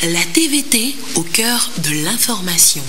La TVT au cœur de l'information.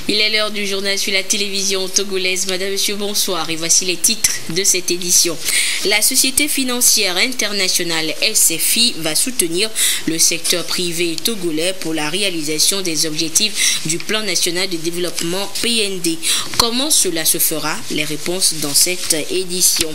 Il est l'heure du journal sur la télévision togolaise. Madame, Monsieur, bonsoir. Et voici les titres de cette édition. La Société financière internationale SFI va soutenir le secteur privé togolais pour la réalisation des objectifs du Plan national de développement PND. Comment cela se fera? Les réponses dans cette édition.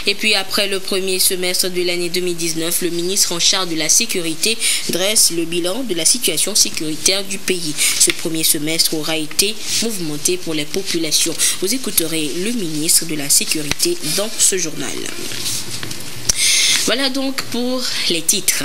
Et puis après le premier semestre de l'année 2019, le ministre en charge de la sécurité dresse le bilan de la situation sécuritaire du pays. Ce premier semestre aura été mouvementé pour les populations. Vous écouterez le ministre de la Sécurité dans ce journal. Voilà donc pour les titres.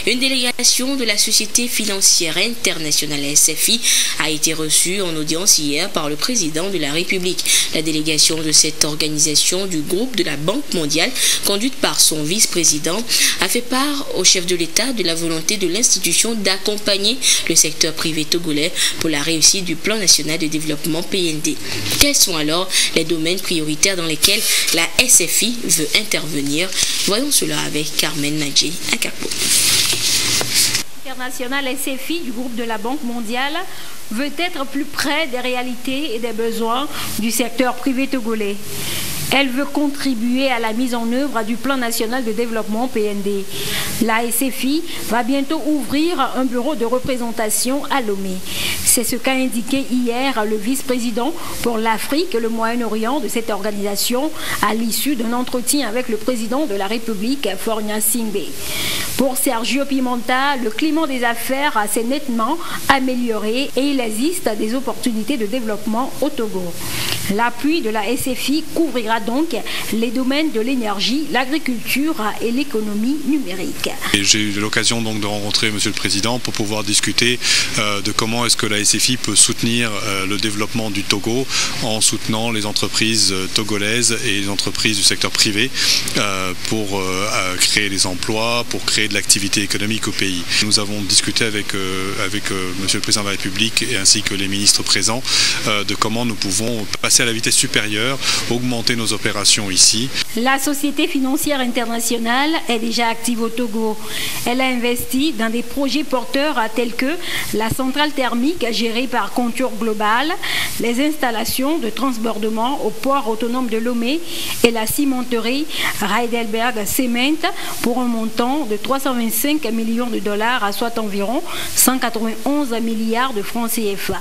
Une délégation de la Société financière internationale SFI a été reçue en audience hier par le président de la République. La délégation de cette organisation du groupe de la Banque mondiale, conduite par son vice-président, a fait part au chef de l'État de la volonté de l'institution d'accompagner le secteur privé togolais pour la réussite du Plan national de développement PND. Quels sont alors les domaines prioritaires dans lesquels la SFI veut intervenir? Voyons cela avec Carmen Nadji à Capo. International SFI du groupe de la Banque mondiale veut être plus près des réalités et des besoins du secteur privé togolais. Elle veut contribuer à la mise en œuvre du Plan national de développement PND. La SFI va bientôt ouvrir un bureau de représentation à Lomé. C'est ce qu'a indiqué hier le vice-président pour l'Afrique et le Moyen-Orient de cette organisation à l'issue d'un entretien avec le président de la République, Faure Gnassingbé. Pour Sergio Pimenta, le climat des affaires s'est nettement amélioré et il existe des opportunités de développement au Togo. L'appui de la SFI couvrira donc les domaines de l'énergie, l'agriculture et l'économie numérique. J'ai eu l'occasion donc de rencontrer Monsieur le Président pour pouvoir discuter de comment est-ce que la SFI peut soutenir le développement du Togo en soutenant les entreprises togolaises et les entreprises du secteur privé pour créer des emplois, pour créer de l'activité économique au pays. Nous avons discuté avec Monsieur le Président de la République et ainsi que les ministres présents de comment nous pouvons passer à la vitesse supérieure, augmenter nos opérations ici. La Société financière internationale est déjà active au Togo. Elle a investi dans des projets porteurs tels que la centrale thermique gérée par Contour Global, les installations de transbordement au port autonome de Lomé et la cimenterie Heidelberg Cement pour un montant de 325 millions de dollars, soit environ 191 milliards de francs CFA.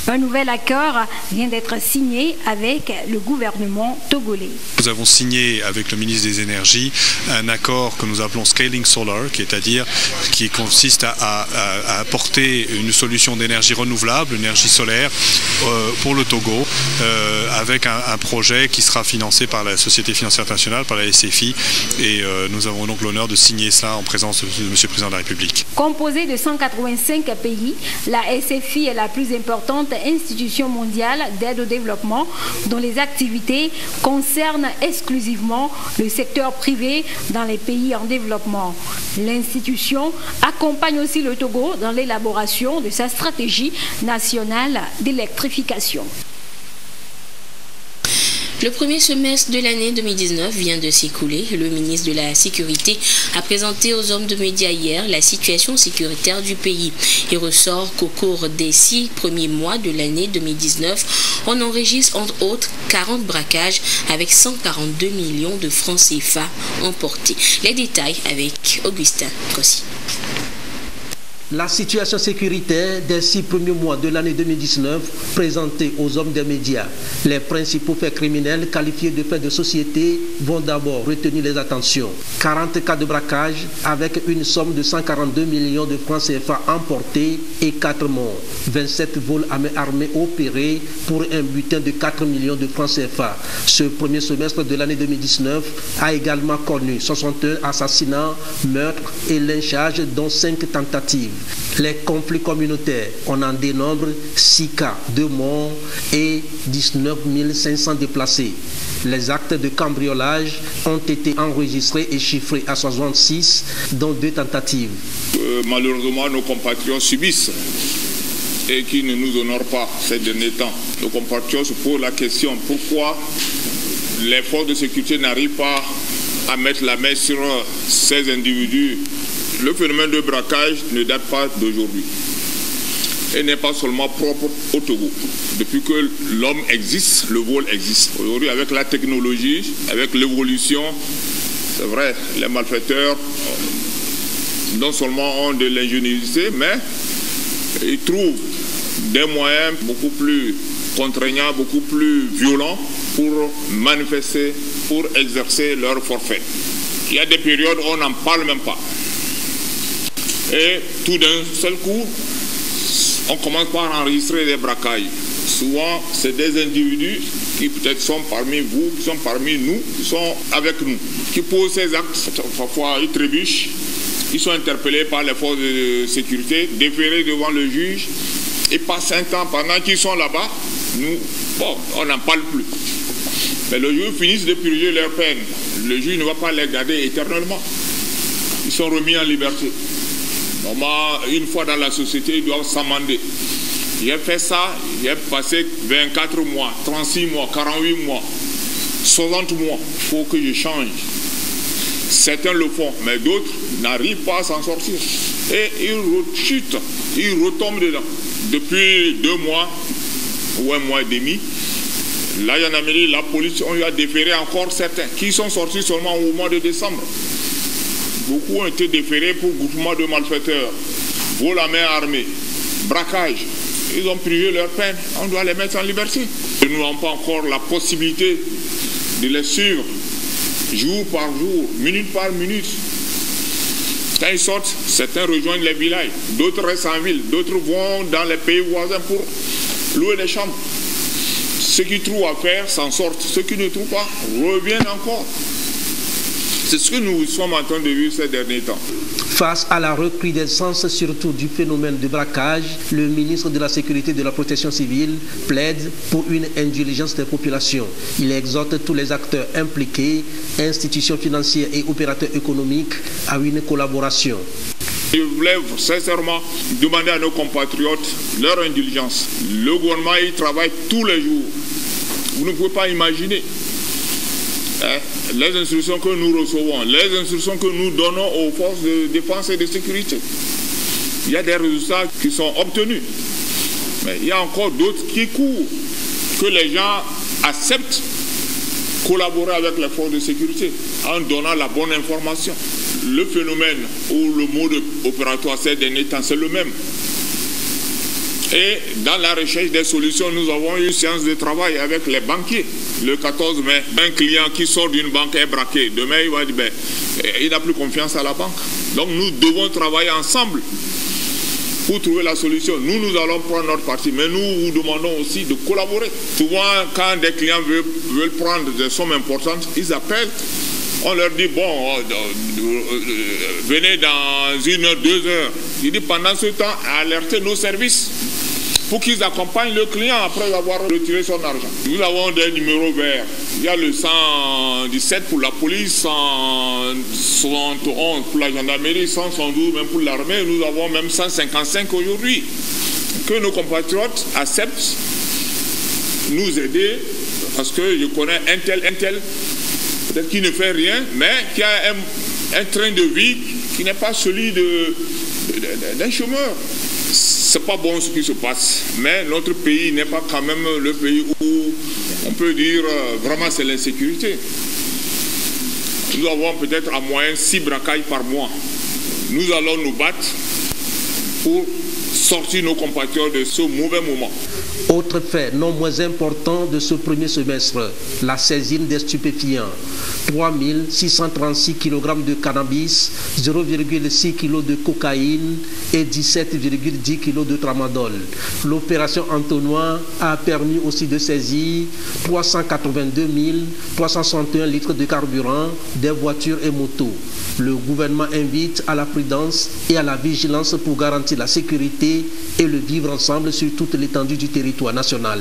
Un nouvel accord vient d'être signé avec le gouvernement togolais. Nous avons signé avec le ministre des Énergies un accord que nous appelons Scaling Solar, qui consiste à apporter une solution d'énergie renouvelable, énergie solaire, pour le Togo, avec un projet qui sera financé par la Société financière internationale, par la SFI, et nous avons donc l'honneur de signer cela en présence de Monsieur le Président de la République. Composée de 185 pays, la SFI est la plus importante institution mondiale d'aide au développement dont les activités concernent exclusivement le secteur privé dans les pays en développement. L'institution accompagne aussi le Togo dans l'élaboration de sa stratégie nationale d'électrification. Le premier semestre de l'année 2019 vient de s'écouler. Le ministre de la Sécurité a présenté aux hommes de médias hier la situation sécuritaire du pays. Il ressort qu'au cours des 6 premiers mois de l'année 2019, on enregistre entre autres 40 braquages avec 142 millions de francs CFA emportés. Les détails avec Augustin Kossi. La situation sécuritaire des 6 premiers mois de l'année 2019 présentée aux hommes des médias. Les principaux faits criminels qualifiés de faits de société vont d'abord retenir les attentions. 40 cas de braquage avec une somme de 142 millions de francs CFA emportés et 4 morts. 27 vols à main armée opérés pour un butin de 4 millions de francs CFA. Ce premier semestre de l'année 2019 a également connu 61 assassinats, meurtres et lynchages dont 5 tentatives. Les conflits communautaires, on en dénombre 6 cas, 2 morts et 19 500 déplacés. Les actes de cambriolage ont été enregistrés et chiffrés à 66, dont 2 tentatives. Malheureusement, nos compatriotes subissent et qui ne nous honorent pas ces derniers temps. Nos compatriotes se posent la question pourquoi les forces de sécurité n'arrivent pas à mettre la main sur ces individus. Le phénomène de braquage ne date pas d'aujourd'hui et n'est pas seulement propre au Togo. Depuis que l'homme existe, le vol existe. Aujourd'hui, avec la technologie, avec l'évolution, c'est vrai, les malfaiteurs non seulement ont de l'ingéniosité, mais ils trouvent des moyens beaucoup plus contraignants, beaucoup plus violents pour manifester, pour exercer leur forfait. Il y a des périodes où on n'en parle même pas. Et tout d'un seul coup, on commence par enregistrer des braquages. Souvent, c'est des individus qui peut-être sont parmi vous, qui sont parmi nous, qui sont avec nous, qui posent ces actes. Parfois, ils trébuchent, ils sont interpellés par les forces de sécurité, déférés devant le juge, et passent un temps pendant qu'ils sont là-bas, nous, bon, on n'en parle plus. Mais le jour où ils finissent de purger leur peine, le juge ne va pas les garder éternellement. Ils sont remis en liberté. Normalement, une fois dans la société, ils doivent s'amender. J'ai fait ça, j'ai passé 24 mois, 36 mois, 48 mois, 60 mois. Il faut que je change. Certains le font, mais d'autres n'arrivent pas à s'en sortir. Et ils rechutent, ils retombent dedans. Depuis 2 mois ou 1 mois et demi, là, en Amérique, la police, on lui a déféré encore certains qui sont sortis seulement au mois de décembre. Beaucoup ont été déférés pour groupement de malfaiteurs, vol à main armée, braquage. Ils ont purgé leur peine, on doit les mettre en liberté. Nous n'avons pas encore la possibilité de les suivre jour par jour, minute par minute. Quand ils sortent, certains rejoignent les villages, d'autres restent en ville, d'autres vont dans les pays voisins pour louer des chambres. Ceux qui trouvent à faire s'en sortent, ceux qui ne trouvent pas reviennent encore. C'est ce que nous sommes en train de vivre ces derniers temps. Face à la recrudescence surtout du phénomène de braquage, le ministre de la Sécurité et de la Protection civile plaide pour une indulgence des populations. Il exhorte tous les acteurs impliqués, institutions financières et opérateurs économiques, à une collaboration. Je voulais sincèrement demander à nos compatriotes leur indulgence. Le gouvernement, il travaille tous les jours. Vous ne pouvez pas imaginer. Les instructions que nous recevons, les instructions que nous donnons aux forces de défense et de sécurité. Il y a des résultats qui sont obtenus. Mais il y a encore d'autres qui courent. Que les gens acceptent collaborer avec les forces de sécurité en donnant la bonne information. Le phénomène ou le mode opératoire ces derniers temps, c'est le même. Et dans la recherche des solutions, nous avons eu une séance de travail avec les banquiers. Le 14 mai, un client qui sort d'une banque est braqué. Demain, il va dire, il n'a plus confiance à la banque. Donc nous devons travailler ensemble pour trouver la solution. Nous allons prendre notre parti, mais nous vous demandons aussi de collaborer. Souvent, quand des clients veulent prendre des sommes importantes, ils appellent. On leur dit, bon, venez dans 1 heure, 2 heures. Il dit, pendant ce temps, alertez nos services pour qu'ils accompagnent le client après avoir retiré son argent. Nous avons des numéros verts. Il y a le 117 pour la police, 171 pour la gendarmerie, 112 même pour l'armée. Nous avons même 155 aujourd'hui. Que nos compatriotes acceptent nous aider, parce que je connais un tel, peut-être qui ne fait rien, mais qui a un train de vie qui n'est pas celui d'un chômeur. C'est pas bon ce qui se passe, mais notre pays n'est pas quand même le pays où on peut dire vraiment c'est l'insécurité. Nous avons peut-être en moyenne 6 braquages par mois. Nous allons nous battre pour sortir nos compatriotes de ce mauvais moment. Autre fait non moins important de ce premier semestre, la saisine des stupéfiants. 3636 kg de cannabis, 0,6 kg de cocaïne et 17,10 kg de tramadol. L'opération Entonnoir a permis aussi de saisir 382 361 litres de carburant, des voitures et motos. Le gouvernement invite à la prudence et à la vigilance pour garantir la sécurité et le vivre ensemble sur toute l'étendue du territoire national.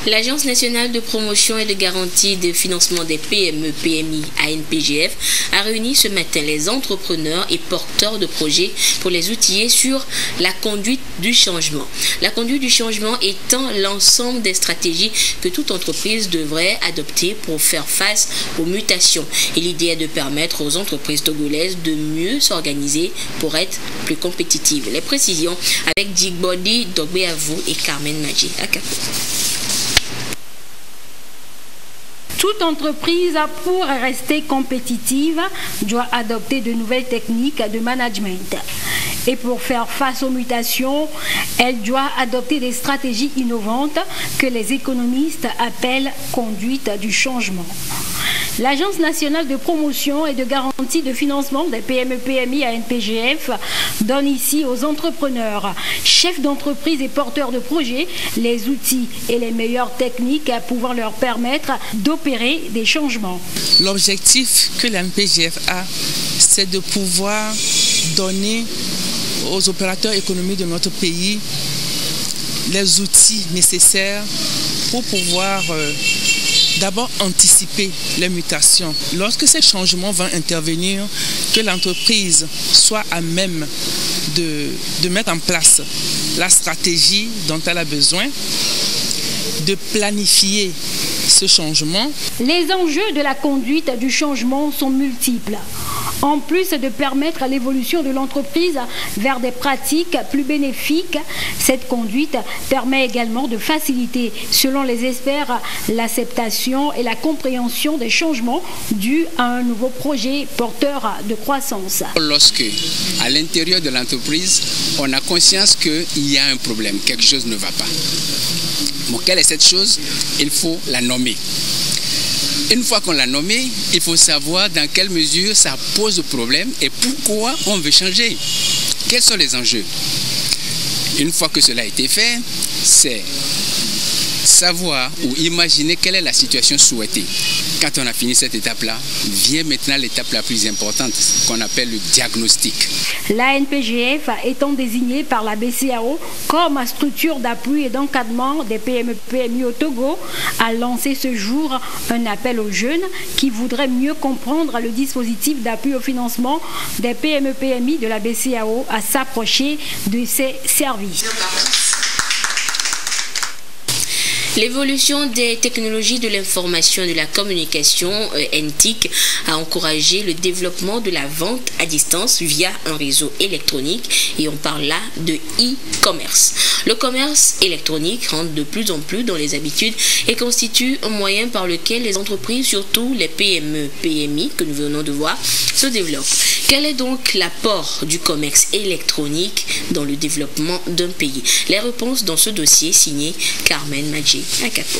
L'Agence nationale de promotion et de garantie de financement des PME-PMI ANPGF a réuni ce matin les entrepreneurs et porteurs de projets pour les outiller sur la conduite du changement. La conduite du changement étant l'ensemble des stratégies que toute entreprise devrait adopter pour faire face aux mutations. Et l'idée est de permettre aux entreprises togolaises de mieux s'organiser pour être plus compétitives. Les précisions avec Digbodi Dogbeavou et Carmen Madji Akapo. Toute entreprise, pour rester compétitive, doit adopter de nouvelles techniques de management. Et pour faire face aux mutations, elle doit adopter des stratégies innovantes que les économistes appellent conduite du changement. L'Agence nationale de promotion et de garantie de financement des PME-PMI ANPGF donne ici aux entrepreneurs, chefs d'entreprise et porteurs de projets les outils et les meilleures techniques pouvant leur permettre d'opérer des changements. L'objectif que l'ANPGF a, c'est de pouvoir donner aux opérateurs économiques de notre pays les outils nécessaires pour pouvoir d'abord anticiper les mutations. Lorsque ces changements vont intervenir, que l'entreprise soit à même de mettre en place la stratégie dont elle a besoin, de planifier ce changement. Les enjeux de la conduite du changement sont multiples. En plus de permettre l'évolution de l'entreprise vers des pratiques plus bénéfiques, cette conduite permet également de faciliter, selon les experts, l'acceptation et la compréhension des changements dus à un nouveau projet porteur de croissance. Lorsque, à l'intérieur de l'entreprise, on a conscience qu'il y a un problème, quelque chose ne va pas. Bon, quelle est cette chose? Il faut la nommer. Une fois qu'on l'a nommé, il faut savoir dans quelle mesure ça pose problème et pourquoi on veut changer. Quels sont les enjeux? Une fois que cela a été fait, c'est savoir ou imaginer quelle est la situation souhaitée. Quand on a fini cette étape-là, vient maintenant l'étape la plus importante, qu'on appelle le diagnostic. L'ANPGF étant désignée par la BCAO comme structure d'appui et d'encadrement des PME-PMI au Togo, a lancé ce jour un appel aux jeunes qui voudraient mieux comprendre le dispositif d'appui au financement des PME-PMI de la BCAO à s'approcher de ces services. L'évolution des technologies de l'information et de la communication, NTIC, a encouragé le développement de la vente à distance via un réseau électronique et on parle là de e-commerce. Le commerce électronique rentre de plus en plus dans les habitudes et constitue un moyen par lequel les entreprises, surtout les PME, PMI que nous venons de voir, se développent. Quel est donc l'apport du commerce électronique dans le développement d'un pays? Les réponses dans ce dossier signé Carmen Madji Akapo.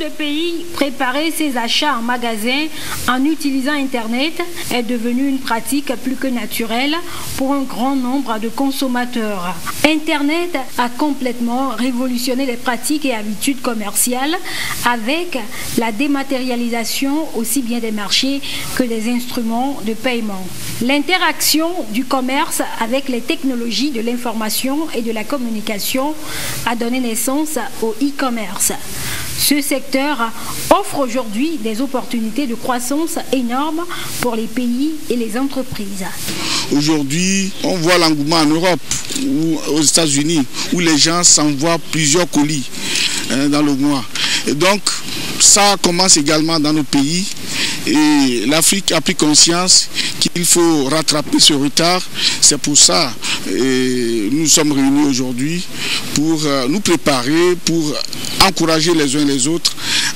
De pays, préparer ses achats en magasin en utilisant Internet est devenu une pratique plus que naturelle pour un grand nombre de consommateurs. Internet a complètement révolutionné les pratiques et habitudes commerciales avec la dématérialisation aussi bien des marchés que des instruments de paiement. L'interaction du commerce avec les technologies de l'information et de la communication a donné naissance au e-commerce. Ce secteur offre aujourd'hui des opportunités de croissance énormes pour les pays et les entreprises. Aujourd'hui, on voit l'engouement en Europe ou aux États-Unis où les gens s'envoient plusieurs colis dans le mois. Et donc, ça commence également dans nos pays. Et l'Afrique a pris conscience qu'il faut rattraper ce retard. C'est pour ça que nous sommes réunis aujourd'hui pour nous préparer, pour encourager les uns les autres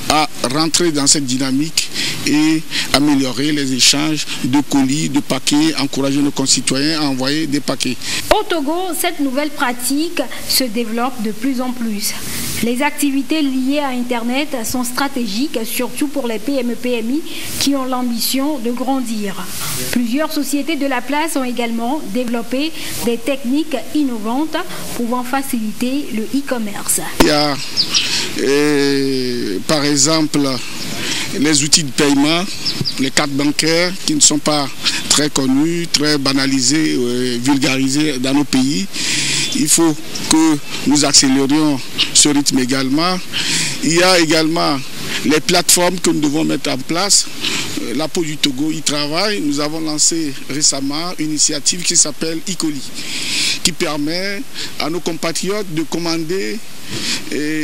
à rentrer dans cette dynamique et améliorer les échanges de colis, de paquets, encourager nos concitoyens à envoyer des paquets. Au Togo, cette nouvelle pratique se développe de plus en plus. Les activités liées à Internet sont stratégiques, surtout pour les PME-PMI qui ont l'ambition de grandir. Plusieurs sociétés de la place ont également développé des techniques innovantes pouvant faciliter le e-commerce. Il y a par exemple les outils de paiement, les cartes bancaires qui ne sont pas très connus, très banalisés, vulgarisés dans nos pays. Il faut que nous accélérions ce rythme également. Il y a également les plateformes que nous devons mettre en place. La Poste du Togo y travaille. Nous avons lancé récemment une initiative qui s'appelle e-colis, qui permet à nos compatriotes de commander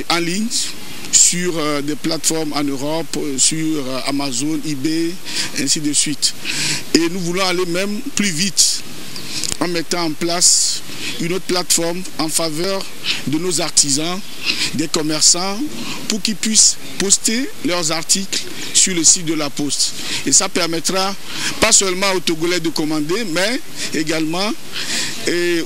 en ligne sur des plateformes en Europe, sur Amazon, eBay, ainsi de suite. Et nous voulons aller même plus vite en mettant en place une autre plateforme en faveur de nos artisans, des commerçants, pour qu'ils puissent poster leurs articles sur le site de la Poste. Et ça permettra pas seulement aux Togolais de commander, mais également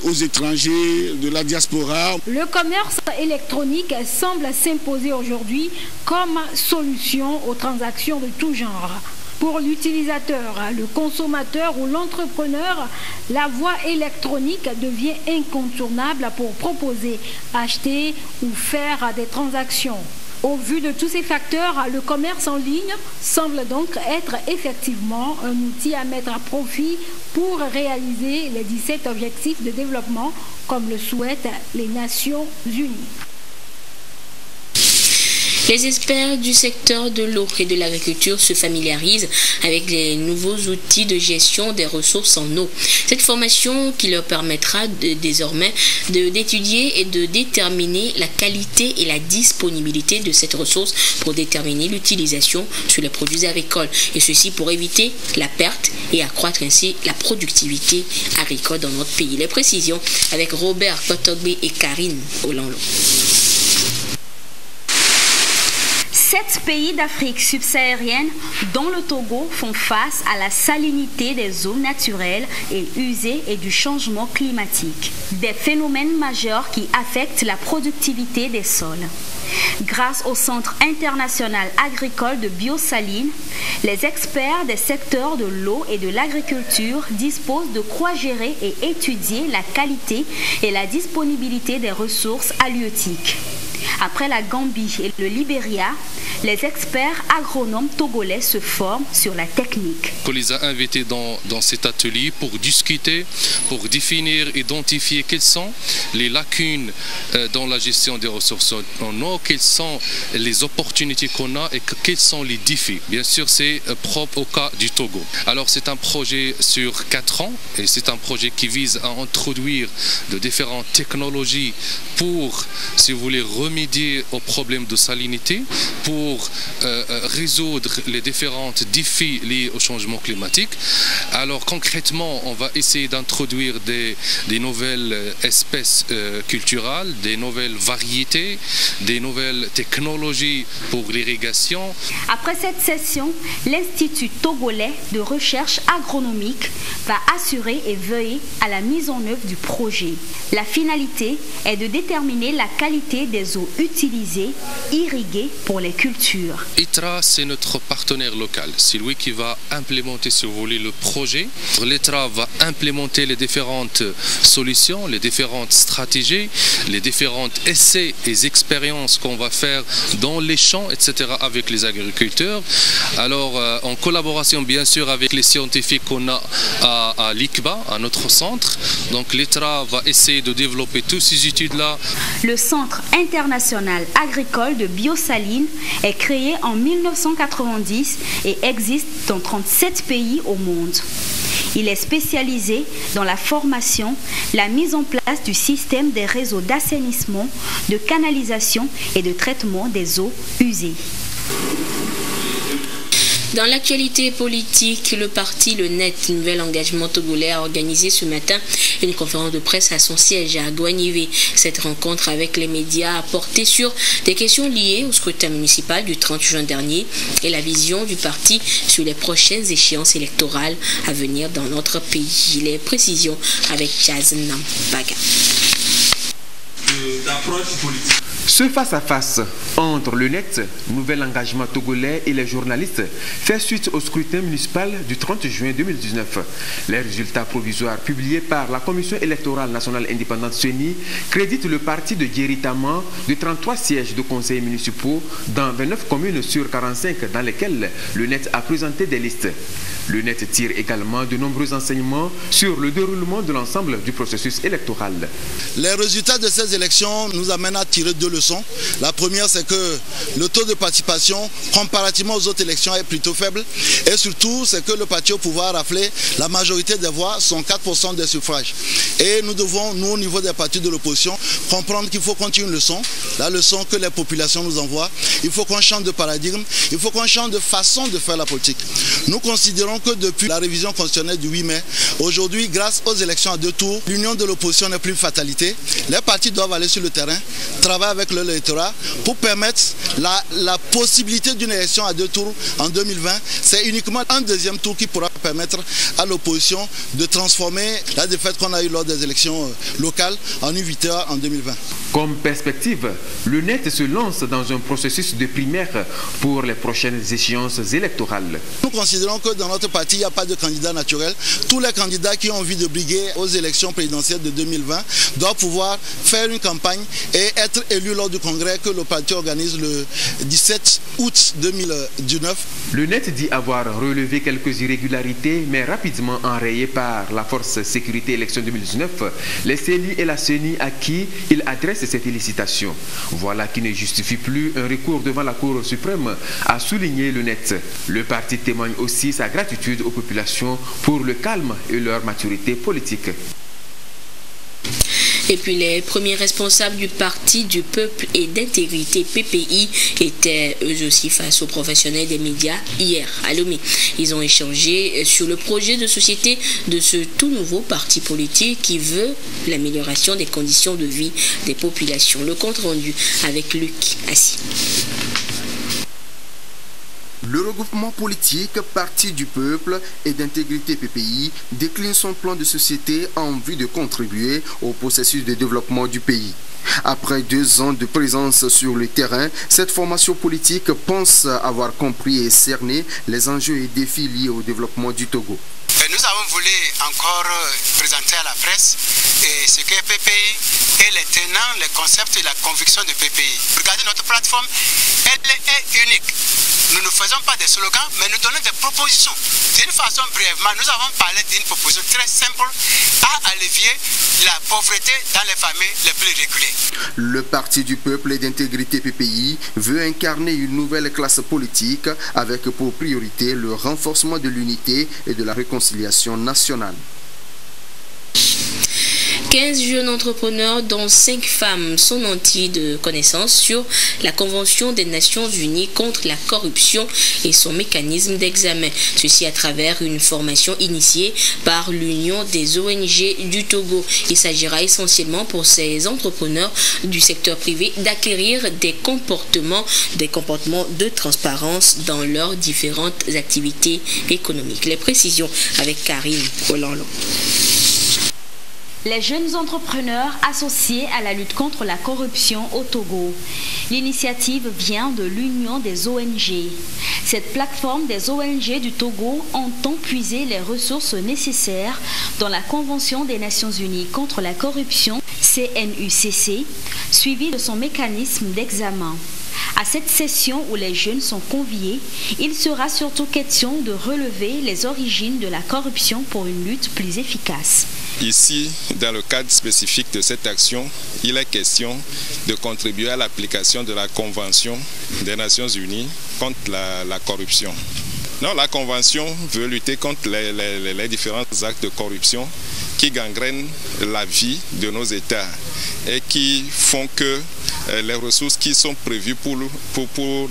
aux étrangers de la diaspora. Le commerce électronique semble s'imposer aujourd'hui comme solution aux transactions de tout genre. Pour l'utilisateur, le consommateur ou l'entrepreneur, la voie électronique devient incontournable pour proposer, acheter ou faire des transactions. Au vu de tous ces facteurs, le commerce en ligne semble donc être effectivement un outil à mettre à profit pour réaliser les 17 objectifs de développement comme le souhaitent les Nations Unies. Les experts du secteur de l'eau et de l'agriculture se familiarisent avec les nouveaux outils de gestion des ressources en eau. Cette formation qui leur permettra désormais d'étudier et de déterminer la qualité et la disponibilité de cette ressource pour déterminer l'utilisation sur les produits agricoles. Et ceci pour éviter la perte et accroître ainsi la productivité agricole dans notre pays. Les précisions avec Robert Kotogbe et Karine Olano. 7 pays d'Afrique subsaharienne, dont le Togo, font face à la salinité des eaux naturelles et usées et du changement climatique. Des phénomènes majeurs qui affectent la productivité des sols. Grâce au Centre international agricole de biosaline, les experts des secteurs de l'eau et de l'agriculture disposent de quoi gérer et étudier la qualité et la disponibilité des ressources halieutiques. Après la Gambie et le Libéria, les experts agronomes togolais se forment sur la technique. On les a invités dans cet atelier pour discuter, pour définir, identifier quelles sont les lacunes dans la gestion des ressources en eau, quelles sont les opportunités qu'on a et quels sont les défis. Bien sûr, c'est propre au cas du Togo. Alors, c'est un projet sur 4 ans et c'est un projet qui vise à introduire de différentes technologies pour, si vous voulez, remédier aux problèmes de salinité, pour résoudre les différents défis liés au changement climatique. Alors concrètement, on va essayer d'introduire des nouvelles espèces culturelles, des nouvelles variétés, des nouvelles technologies pour l'irrigation. Après cette session, l'Institut togolais de recherche agronomique va assurer et veiller à la mise en œuvre du projet. La finalité est de déterminer la qualité des eaux utilisées, irriguées pour les cultures. ITRA, c'est notre partenaire local. C'est lui qui va implémenter, si vous voulez, le projet. L'ITRA va implémenter les différentes solutions, les différentes stratégies, les différents essais et expériences qu'on va faire dans les champs, etc. avec les agriculteurs. Alors, en collaboration, bien sûr, avec les scientifiques qu'on a à l'ICBA, à notre centre. Donc, l'ITRA va essayer de développer toutes ces études-là. Le Centre international agricole de biosaline est créé en 1990 et existe dans 37 pays au monde. Il est spécialisé dans la formation, la mise en place du système des réseaux d'assainissement, de canalisation et de traitement des eaux usées. Dans l'actualité politique, le parti Le Net, Nouvel Engagement Togolais, a organisé ce matin une conférence de presse à son siège à Douanivé. Cette rencontre avec les médias a porté sur des questions liées au scrutin municipal du 30 juin dernier et la vision du parti sur les prochaines échéances électorales à venir dans notre pays. Les précisions avec Chaz Nampaga. D'approche politique. Ce face-à-face entre le Net, Nouvel Engagement Togolais et les journalistes fait suite au scrutin municipal du 30 juin 2019. Les résultats provisoires publiés par la Commission électorale nationale indépendante CENI créditent le parti de Djeritama de 33 sièges de conseils municipaux dans 29 communes sur 45 dans lesquelles le Net a présenté des listes. Le Net tire également de nombreux enseignements sur le déroulement de l'ensemble du processus électoral. Les résultats de ces élections nous amènent à tirer deux leçons. La première, c'est que le taux de participation, comparativement aux autres élections, est plutôt faible. Et surtout, c'est que le parti au pouvoir a raflé la majorité des voix, sont 4% des suffrages. Et nous devons, nous, au niveau des partis de l'opposition, comprendre qu'il faut qu'on tire une leçon, la leçon que les populations nous envoient. Il faut qu'on change de paradigme, il faut qu'on change de façon de faire la politique. Nous considérons que depuis la révision constitutionnelle du 8 mai, aujourd'hui, grâce aux élections à deux tours, l'union de l'opposition n'est plus une fatalité. Les partis doivent aller sur le terrain, travailler avec l'électorat pour permettre la possibilité d'une élection à deux tours en 2020. C'est uniquement un deuxième tour qui pourra permettre à l'opposition de transformer la défaite qu'on a eue lors des élections locales en une victoire en 2020. Comme perspective, le Net se lance dans un processus de primaire pour les prochaines échéances électorales. Nous considérons que dans notre parti, il n'y a pas de candidat naturel. Tous les candidats qui ont envie de briguer aux élections présidentielles de 2020 doivent pouvoir faire une campagne et être élus lors du congrès que le parti organise le 17 août 2019. Le Net dit avoir relevé quelques irrégularités, mais rapidement enrayées par la force sécurité élection 2019, les CENI et la CENI à qui il adresse ses félicitations. Voilà qui ne justifie plus un recours devant la Cour suprême, a souligné le Net. Le parti témoigne aussi sa gratitude aux populations pour le calme et leur maturité politique. Et puis les premiers responsables du Parti du Peuple et d'Intégrité PPI étaient eux aussi face aux professionnels des médias hier à Lomé. Ils ont échangé sur le projet de société de ce tout nouveau parti politique qui veut l'amélioration des conditions de vie des populations. Le compte rendu avec Luc Assis. Le regroupement politique Parti du Peuple et d'Intégrité PPI décline son plan de société en vue de contribuer au processus de développement du pays. Après 2 ans de présence sur le terrain, cette formation politique pense avoir compris et cerné les enjeux et défis liés au développement du Togo. Nous avons voulu encore présenter à la presse ce qu'est PPI et les tenants, les concepts et la conviction de PPI. Regardez notre plateforme, elle est unique. Nous ne faisons pas des slogans, mais nous donnons des propositions. D'une façon brièvement, nous avons parlé d'une proposition très simple à alléger la pauvreté dans les familles les plus reculées. Le Parti du Peuple et d'Intégrité PPI veut incarner une nouvelle classe politique avec pour priorité le renforcement de l'unité et de la réconciliation nationale. 15 jeunes entrepreneurs, dont 5 femmes, sont nantis de connaissances sur la Convention des Nations Unies contre la corruption et son mécanisme d'examen. Ceci à travers une formation initiée par l'Union des ONG du Togo. Il s'agira essentiellement pour ces entrepreneurs du secteur privé d'acquérir des comportements de transparence dans leurs différentes activités économiques. Les précisions avec Karine Ololo. Les jeunes entrepreneurs associés à la lutte contre la corruption au Togo. L'initiative vient de l'Union des ONG. Cette plateforme des ONG du Togo entend puiser les ressources nécessaires dans la Convention des Nations Unies contre la corruption, CNUCC, suivie de son mécanisme d'examen. À cette session où les jeunes sont conviés, il sera surtout question de relever les origines de la corruption pour une lutte plus efficace. Ici, dans le cadre spécifique de cette action, il est question de contribuer à l'application de la Convention des Nations Unies contre la corruption. Non, la Convention veut lutter contre les différents actes de corruption qui gangrènent la vie de nos États et qui font que les ressources qui sont prévues pour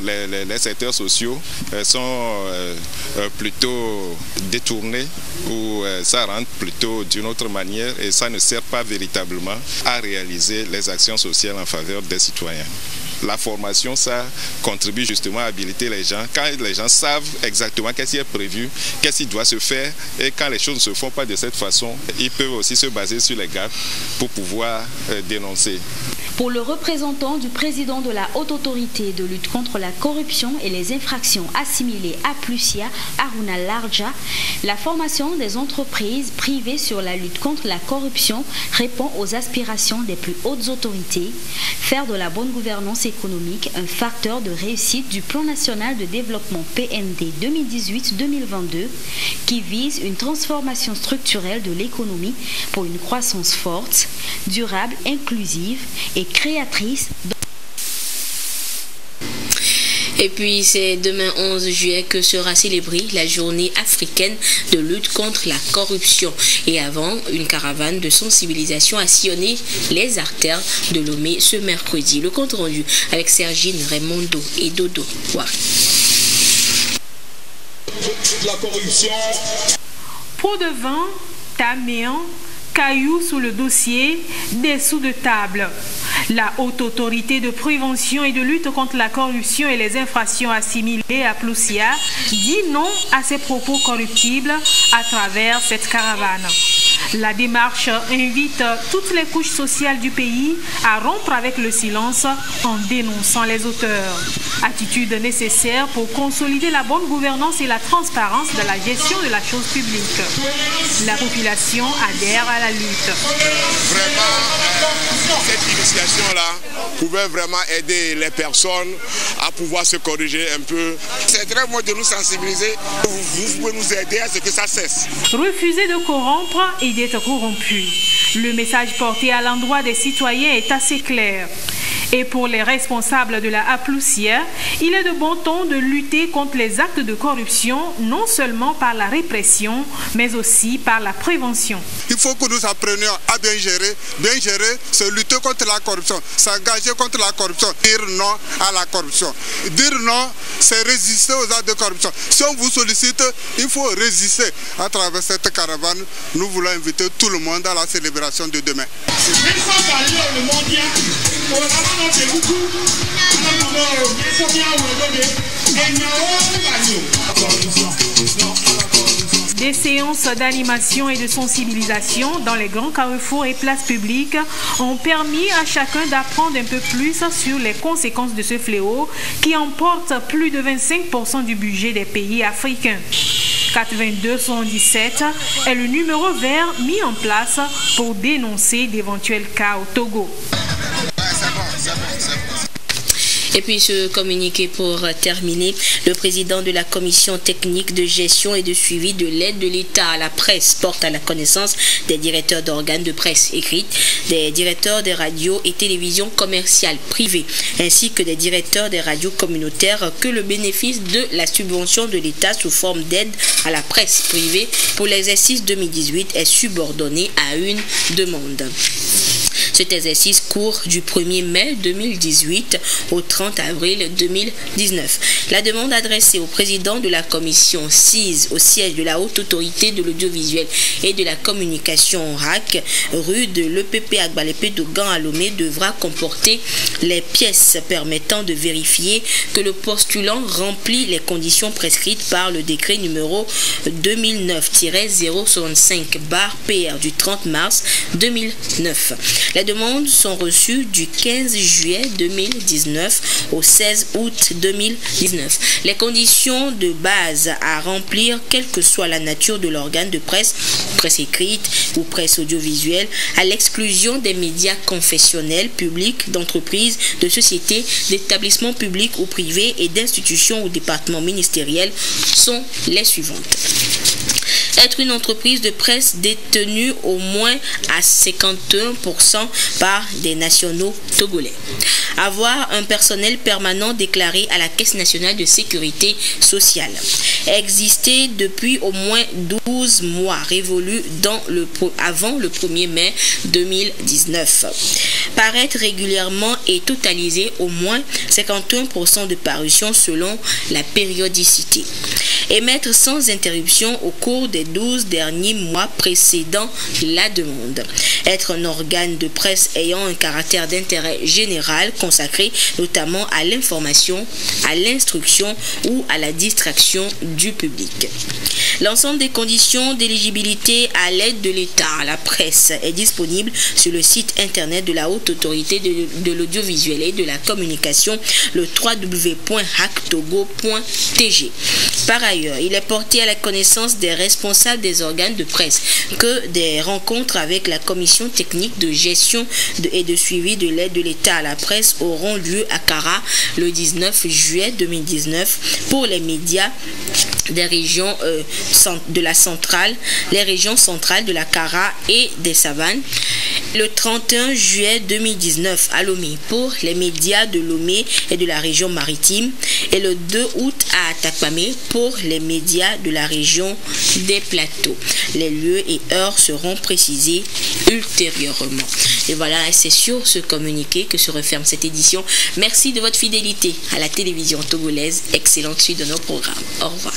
les secteurs sociaux sont plutôt détournées ou ça rentre plutôt d'une autre manière et ça ne sert pas véritablement à réaliser les actions sociales en faveur des citoyens. La formation, ça contribue justement à habiliter les gens. Quand les gens savent exactement qu'est-ce qui est prévu, qu'est-ce qui doit se faire, et quand les choses ne se font pas de cette façon, ils peuvent aussi se baser sur les gaps pour pouvoir dénoncer. Pour le représentant du président de la Haute Autorité de lutte contre la corruption et les infractions assimilées à Plusia, Aruna Larja, la formation des entreprises privées sur la lutte contre la corruption répond aux aspirations des plus hautes autorités, faire de la bonne gouvernance économique un facteur de réussite du Plan national de développement PND 2018-2022 qui vise une transformation structurelle de l'économie pour une croissance forte, durable, inclusive et créatrice. Et puis c'est demain 11 juillet que sera célébrée la journée africaine de lutte contre la corruption. Et avant, une caravane de sensibilisation a sillonné les artères de Lomé ce mercredi. Le compte rendu avec Sergine, Raimondo et Dodo. Voilà. La corruption. Pot de vin, taméan, cailloux sous le dossier, dessous de table. La Haute Autorité de prévention et de lutte contre la corruption et les infractions assimilées à Plusia dit non à ces propos corruptibles à travers cette caravane. La démarche invite toutes les couches sociales du pays à rompre avec le silence en dénonçant les auteurs. Attitude nécessaire pour consolider la bonne gouvernance et la transparence de la gestion de la chose publique. La population adhère à la lutte. Vraiment, cette initiation-là pouvait vraiment aider les personnes à pouvoir se corriger un peu. C'est très bon de nous sensibiliser. Vous pouvez nous aider à ce que ça cesse. Refuser de corrompre et d'être corrompu. Le message porté à l'endroit des citoyens est assez clair. Et pour les responsables de la Aplusia, il est de bon ton de lutter contre les actes de corruption, non seulement par la répression, mais aussi par la prévention. Il faut que nous apprenions à bien gérer, c'est lutter contre la corruption, s'engager contre la corruption, dire non à la corruption. Dire non, c'est résister aux actes de corruption. Si on vous sollicite, il faut résister. À travers cette caravane, nous voulons inviter tout le monde à la célébration de demain. Des séances d'animation et de sensibilisation dans les grands carrefours et places publiques ont permis à chacun d'apprendre un peu plus sur les conséquences de ce fléau qui emporte plus de 25% du budget des pays africains. 422-117 est le numéro vert mis en place pour dénoncer d'éventuels cas au Togo. Et puis ce communiqué pour terminer, le président de la commission technique de gestion et de suivi de l'aide de l'État à la presse porte à la connaissance des directeurs d'organes de presse écrite, des directeurs des radios et télévisions commerciales privées, ainsi que des directeurs des radios communautaires que le bénéfice de la subvention de l'État sous forme d'aide à la presse privée pour l'exercice 2018 est subordonné à une demande. Cet exercice court du 1er mai 2018 au 30 avril 2019. La demande adressée au président de la commission 6 au siège de la Haute Autorité de l'audiovisuel et de la communication RAC, rue de l'EPP Agbalépé de Gand à Lomé, devra comporter les pièces permettant de vérifier que le postulant remplit les conditions prescrites par le décret numéro 2009-065/PR du 30 mars 2009. Les demandes sont reçues du 15 juillet 2019 au 16 août 2019. Les conditions de base à remplir, quelle que soit la nature de l'organe de presse, presse écrite ou presse audiovisuelle, à l'exclusion des médias confessionnels, publics, d'entreprises, de sociétés, d'établissements publics ou privés et d'institutions ou départements ministériels, sont les suivantes. être une entreprise de presse détenue au moins à 51% par des nationaux togolais. Avoir un personnel permanent déclaré à la Caisse nationale de sécurité sociale. Exister depuis au moins 12 mois révolus avant le 1er mai 2019. Paraître régulièrement et totaliser au moins 51% de parution selon la périodicité. Émettre sans interruption au cours des 12 derniers mois précédant la demande. Être un organe de presse ayant un caractère d'intérêt général consacré notamment à l'information, à l'instruction ou à la distraction du public. L'ensemble des conditions d'éligibilité à l'aide de l'État à la presse est disponible sur le site internet de la Haute Autorité de l'Audiovisuel et de la Communication, le www.hactogo.tg. Par ailleurs, il est porté à la connaissance des responsables des organes de presse que des rencontres avec la commission technique de gestion et de suivi de l'aide de l'État à la presse auront lieu à Kara le 19 juillet 2019 pour les médias des régions de la centrale, les régions centrales de la Kara et des Savanes. Le 31 juillet 2019 à Lomé pour les médias de Lomé et de la région maritime et le 2 août à Atakpamé pour les médias de la région des plateaux. Les lieux et heures seront précisés ultérieurement. Et voilà, c'est sur ce communiqué que se referme cette édition. Merci de votre fidélité à la télévision togolaise. Excellente suite de nos programmes. Au revoir.